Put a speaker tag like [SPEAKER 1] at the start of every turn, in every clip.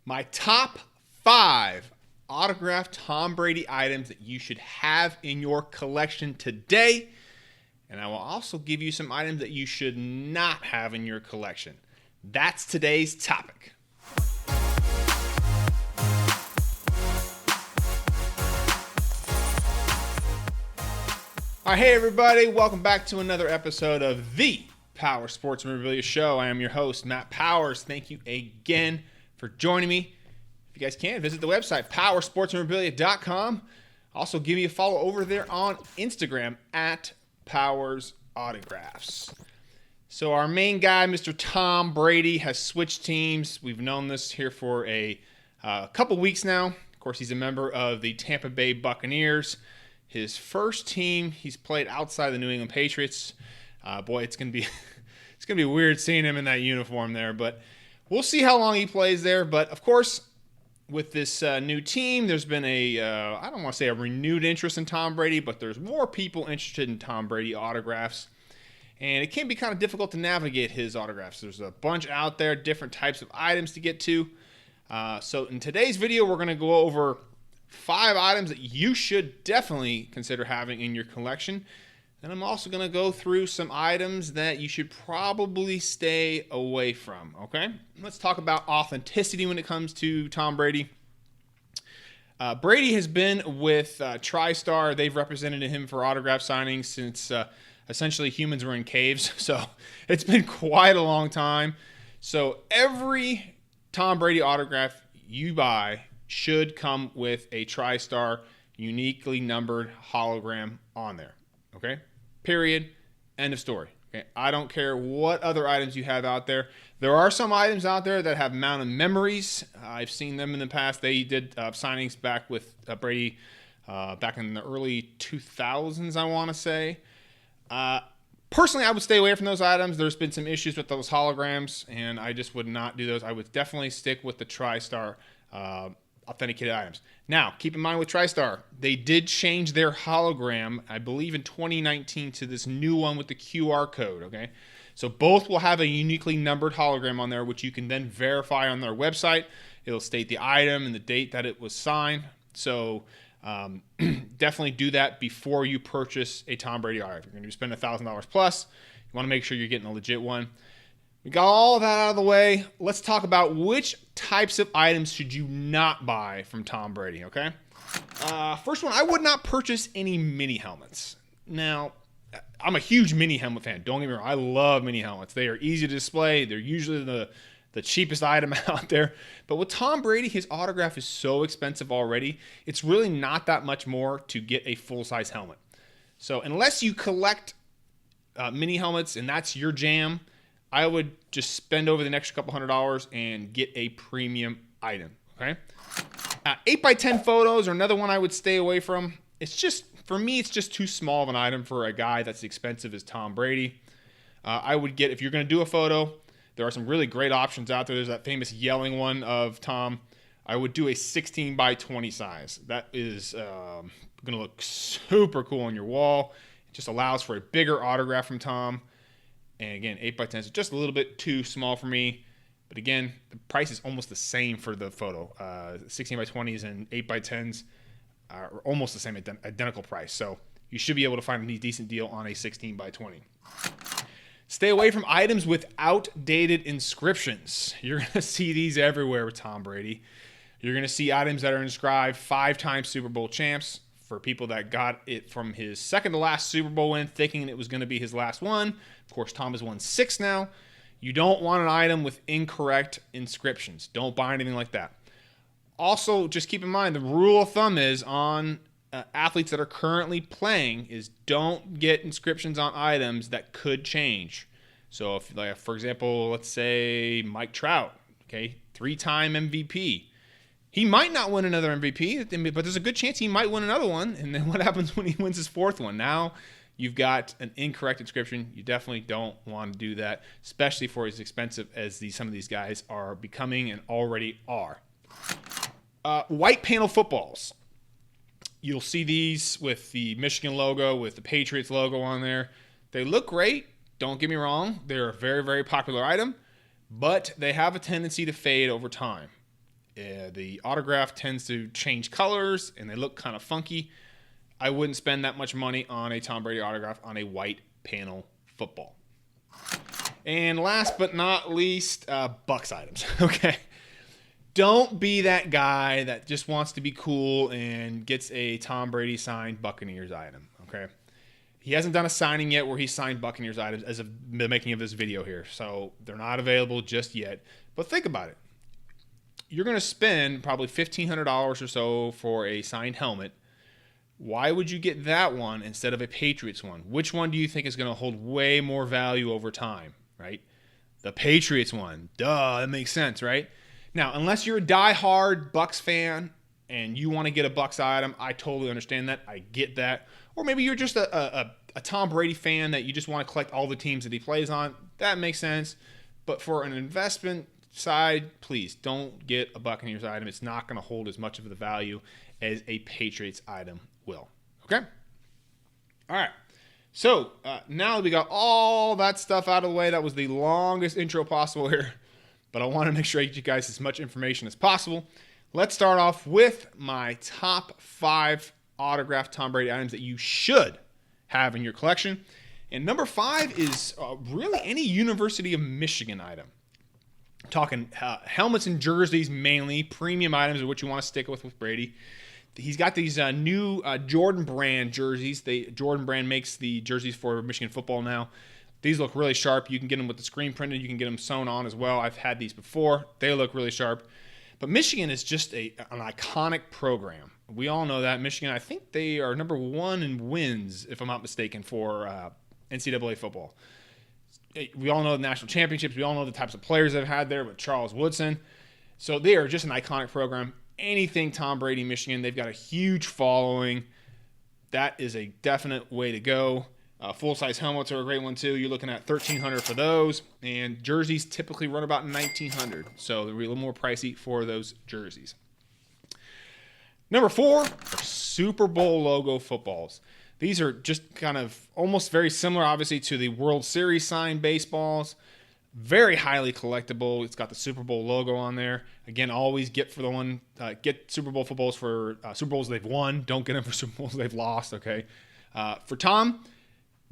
[SPEAKER 1] my top 5 autographed Tom Brady items that you should have in your collection today. And I will also give you some items that you should not have in your collection. That's today's topic. All right, hey everybody, welcome back to another episode of the Powers Sports Memorabilia Show. I am your host, Matt Powers. Thank you again for joining me. If you guys can, visit the website, powersportsmemorabilia.com. Also, give me a follow over there on Instagram at Powers Autographs. So our main guy, Mr. Tom Brady, has switched teams. We've known this here for a couple weeks now. Of course, he's a member of the Tampa Bay Buccaneers. His first team, he's played outside the New England Patriots. Boy, it's gonna be weird seeing him in that uniform there, but we'll see how long he plays there. But of course, with this new team, there's been I don't want to say a renewed interest in Tom Brady, but there's more people interested in Tom Brady autographs. And it can be kind of difficult to navigate his autographs. There's a bunch out there, different types of items to get to. So in today's video, we're going to go over 5 items that you should definitely consider having in your collection. And I'm also going to go through some items that you should probably stay away from, okay? Let's talk about authenticity when it comes to Tom Brady. Brady has been with TriStar. They've represented him for autograph signings since essentially humans were in caves. So it's been quite a long time. So every Tom Brady autograph you buy should come with a TriStar uniquely numbered hologram on there. Okay? Period. End of story. Okay? I don't care what other items you have out there. There are some items out there that have mounted memories. I've seen them in the past. They did signings back with Brady back in the early 2000s, I want to say. Personally, I would stay away from those items. There's been some issues with those holograms, and I just would not do those. I would definitely stick with the TriStar authenticated items. Now, keep in mind with TriStar, they did change their hologram, I believe in 2019, to this new one with the QR code, okay? So both will have a uniquely numbered hologram on there, which you can then verify on their website. It'll state the item and the date that it was signed. So definitely do that before you purchase a Tom Brady autograph. If you're going to spend $1,000 plus, you want to make sure you're getting a legit one. We got all that out of the way. Let's talk about which types of items should you not buy from Tom Brady, okay? First one, I would not purchase any mini helmets. Now, I'm a huge mini helmet fan. Don't get me wrong. I love mini helmets. They are easy to display. They're usually the cheapest item out there. But with Tom Brady, his autograph is so expensive already. It's really not that much more to get a full-size helmet. So unless you collect mini helmets and that's your jam, I would just spend over the next couple $100 and get a premium item, okay? 8x10 photos are another one I would stay away from. It's just, for me, it's just too small of an item for a guy that's expensive as Tom Brady. I would get, if you're going to do a photo, there are some really great options out there. There's that famous yelling one of Tom. I would do a 16x20 size. That is going to look super cool on your wall. It just allows for a bigger autograph from Tom. And again, 8x10 is just a little bit too small for me. But again, the price is almost the same for the photo. 16x20s and 8x10s are almost the same, identical price. So you should be able to find a decent deal on a 16x20. Stay away from items with outdated inscriptions. You're going to see these everywhere with Tom Brady. You're going to see items that are inscribed 5-time Super Bowl champs. For people that got it from his second to last Super Bowl win, thinking it was going to be his last one. Of course, Tom has won 6 now. You don't want an item with incorrect inscriptions. Don't buy anything like that. Also, just keep in mind, the rule of thumb is on athletes that are currently playing is don't get inscriptions on items that could change. So, if, like, for example, let's say Mike Trout, okay, 3-time MVP. He might not win another MVP, but there's a good chance he might win another one. And then what happens when he wins his 4th one? Now you've got an incorrect inscription. You definitely don't want to do that, especially for as expensive as some of these guys are becoming and already are. White panel footballs. You'll see these with the Michigan logo, with the Patriots logo on there. They look great. Don't get me wrong. They're a very, very popular item, but they have a tendency to fade over time. The autograph tends to change colors and they look kind of funky. I wouldn't spend that much money on a Tom Brady autograph on a white panel football. And last but not least, Bucs items. Okay. Don't be that guy that just wants to be cool and gets a Tom Brady signed Buccaneers item. Okay. He hasn't done a signing yet where he signed Buccaneers items as of the making of this video here. So they're not available just yet. But think about it. You're going to spend probably $1,500 or so for a signed helmet. Why would you get that one instead of a Patriots one? Which one do you think is going to hold way more value over time, right? The Patriots one. Duh, that makes sense, right? Now, unless you're a diehard Bucs fan and you want to get a Bucs item, I totally understand that. I get that. Or maybe you're just a Tom Brady fan that you just want to collect all the teams that he plays on. That makes sense. But for an investment side, please don't get a Buccaneers item. It's not going to hold as much of the value as a Patriots item will. Okay? All right. So now that we got all that stuff out of the way, that was the longest intro possible here. But I want to make sure I get you guys as much information as possible. Let's start off with my top 5 autographed Tom Brady items that you should have in your collection. And number 5 is really any University of Michigan item. I'm talking helmets and jerseys mainly, premium items are what you want to stick with Brady. He's got these new Jordan brand jerseys. Jordan brand makes the jerseys for Michigan football now. These look really sharp. You can get them with the screen printed. You can get them sewn on as well. I've had these before. They look really sharp. But Michigan is just an iconic program. We all know that. Michigan, I think they are number 1 in wins, if I'm not mistaken, for NCAA football. We all know the national championships. We all know the types of players they've had there with Charles Woodson. So they are just an iconic program. Anything Tom Brady, Michigan, they've got a huge following. That is a definite way to go. Full-size helmets are a great one, too. You're looking at $1,300 for those. And jerseys typically run about $1,900. So they're a little more pricey for those jerseys. Number 4 are Super Bowl logo footballs. These are just kind of almost very similar, obviously, to the World Series signed baseballs. Very highly collectible. It's got the Super Bowl logo on there. Again, always get for the one, get Super Bowl footballs for Super Bowls they've won. Don't get them for Super Bowls they've lost, okay? For Tom,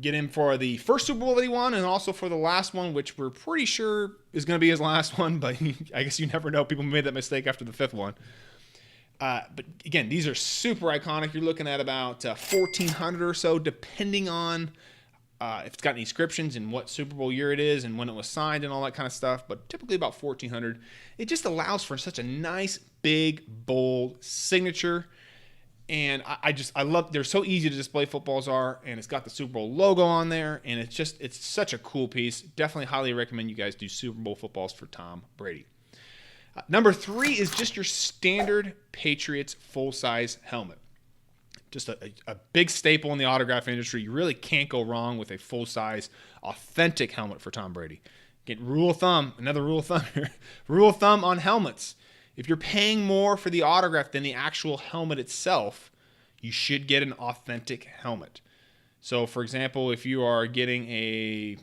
[SPEAKER 1] get him for the first Super Bowl that he won and also for the last one, which we're pretty sure is going to be his last one, but I guess you never know. People made that mistake after the 5th one. But again, these are super iconic. You're looking at about $1,400 or so, depending on if it's got any inscriptions and what Super Bowl year it is and when it was signed and all that kind of stuff. But typically about $1,400. It just allows for such a nice, big, bold signature. And I love, they're so easy to display, footballs are, and it's got the Super Bowl logo on there, and it's such a cool piece. Definitely highly recommend you guys do Super Bowl footballs for Tom Brady. Number 3 is just your standard Patriots full-size helmet. Just a big staple in the autograph industry. You really can't go wrong with a full-size, authentic helmet for Tom Brady. Get rule of thumb, another rule of thumb here. Rule of thumb on helmets. If you're paying more for the autograph than the actual helmet itself, you should get an authentic helmet. So, for example, if you are getting a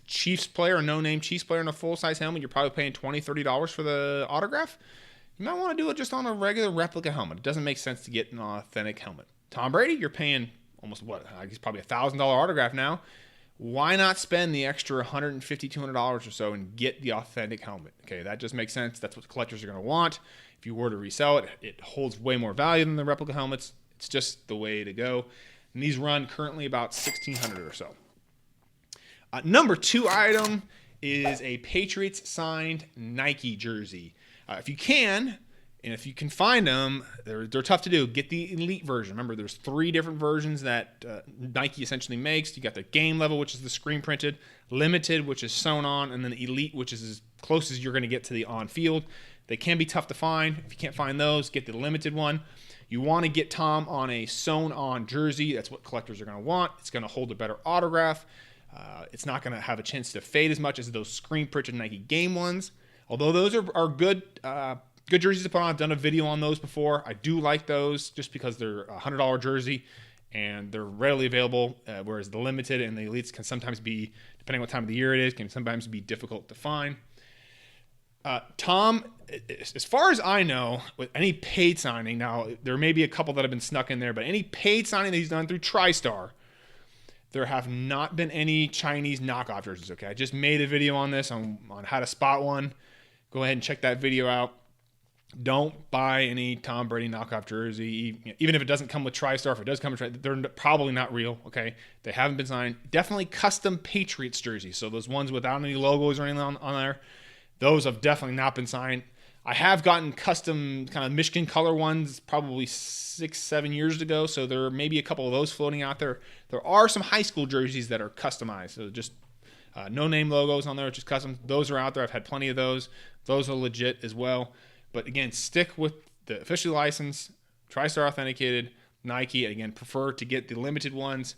[SPEAKER 1] Chiefs player, a no-name Chiefs player in a full-size helmet, you're probably paying $20, $30 for the autograph. You might want to do it just on a regular replica helmet. It doesn't make sense to get an authentic helmet. Tom Brady, you're paying almost I guess probably $1,000 autograph now. Why not spend the extra $150, $200 or so and get the authentic helmet? Okay, that just makes sense. That's what collectors are going to want. If you were to resell it, it holds way more value than the replica helmets. It's just the way to go. And these run currently about $1,600 or so. Number 2 item is a Patriots signed Nike jersey. If you can, and if you can find them, they're tough to do. Get the elite version. Remember, there's 3 different versions that Nike essentially makes. You got the game level, which is the screen printed, limited, which is sewn on, and then the elite, which is as close as you're going to get to the on field. They can be tough to find. If you can't find those, get the limited one. You want to get Tom on a sewn on jersey. That's what collectors are going to want. It's going to hold a better autograph. It's not going to have a chance to fade as much as those screen printed Nike game ones. Although those are good good jerseys to put on. I've done a video on those before. I do like those just because they're a $100 jersey and they're readily available, whereas the limited and the elites can sometimes be, depending on what time of the year it is, can sometimes be difficult to find. Tom, as far as I know, with any paid signing, now there may be a couple that have been snuck in there, but any paid signing that he's done through TriStar, there have not been any Chinese knockoff jerseys. Okay, I just made a video on this on how to spot one. Go ahead and check that video out. Don't buy any Tom Brady knockoff jersey, even if it doesn't come with TriStar. If it does come with TriStar, they're probably not real. Okay, they haven't been signed. Definitely custom Patriots jerseys. So those ones without any logos or anything on there, those have definitely not been signed. I have gotten custom kind of Michigan color ones probably 6-7 years ago, so there may be a couple of those floating out there. There are some high school jerseys that are customized, so just no name logos on there, just custom. Those are out there. I've had plenty of those. Those are legit as well. But again, stick with the officially licensed, TriStar authenticated, Nike. Again, prefer to get the limited ones.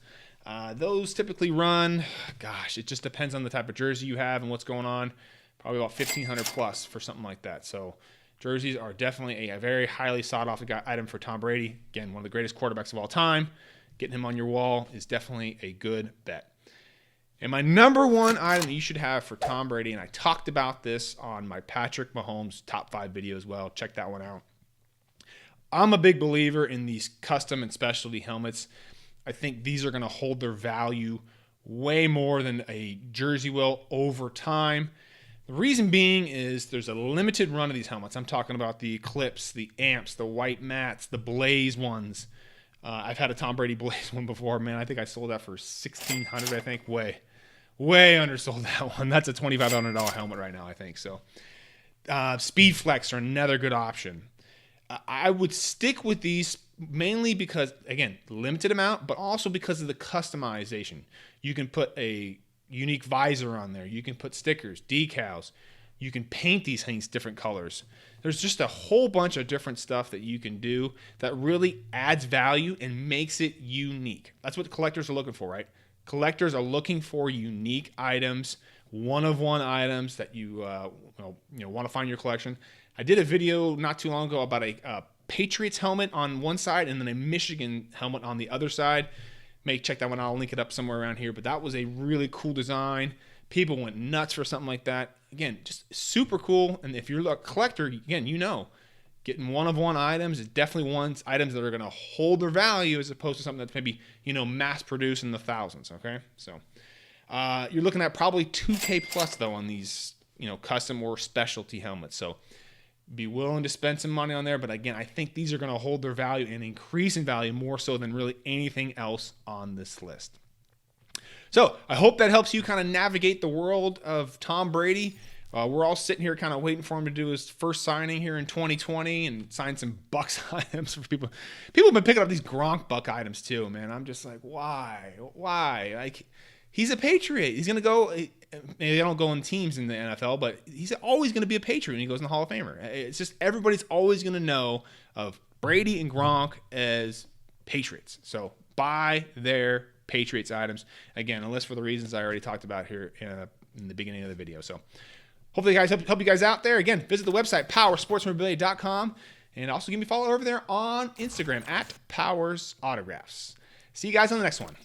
[SPEAKER 1] Those typically run, gosh, it just depends on the type of jersey you have and what's going on. Probably about $1,500 plus for something like that. So jerseys are definitely a very highly sought after item for Tom Brady. Again, one of the greatest quarterbacks of all time. Getting him on your wall is definitely a good bet. And my number one item that you should have for Tom Brady, and I talked about this on my Patrick Mahomes top 5 video as well. Check that one out. I'm a big believer in these custom and specialty helmets. I think these are going to hold their value way more than a jersey will over time. The reason being is there's a limited run of these helmets. I'm talking about the Eclipse, the Amps, the White Mats, the Blaze ones. I've had a Tom Brady Blaze one before. Man, I think I sold that for $1,600, I think. Way undersold that one. That's a $2,500 helmet right now, I think. So Speed Flex are another good option. I would stick with these mainly because, again, limited amount, but also because of the customization. You can put a unique visor on there. You can put stickers, decals. You can paint these things different colors. There's just a whole bunch of different stuff that you can do that really adds value and makes it unique. That's what collectors are looking for, right? Collectors are looking for unique items, one-of-one items that you want to find in your collection. I did a video not too long ago about a Patriots helmet on one side and then a Michigan helmet on the other side. May check that one out. I'll link it up somewhere around here. But that was a really cool design. People went nuts for something like that. Again, just super cool. And if you're a collector, again, getting one-of-one items is definitely items that are going to hold their value as opposed to something that's maybe, mass-produced in the thousands, okay? So you're looking at probably $2K plus, though, on these, custom or specialty helmets. So be willing to spend some money on there. But again, I think these are going to hold their value and increase in value more so than really anything else on this list. So I hope that helps you kind of navigate the world of Tom Brady. We're all sitting here kind of waiting for him to do his first signing here in 2020 and sign some Bucs items for people. People have been picking up these Gronk Buck items too, man. I'm just like, why? Like, he's a Patriot. He's going to go. Maybe they don't go in teams in the NFL, but he's always going to be a Patriot when he goes in the Hall of Famer. It's just everybody's always going to know of Brady and Gronk as Patriots. So buy their Patriots items. Again, unless for the reasons I already talked about here in the beginning of the video. So hopefully guys help you guys out there. Again, visit the website, powersportsmemorabilia.com, and also give me a follow over there on Instagram at Powers Autographs. See you guys on the next one.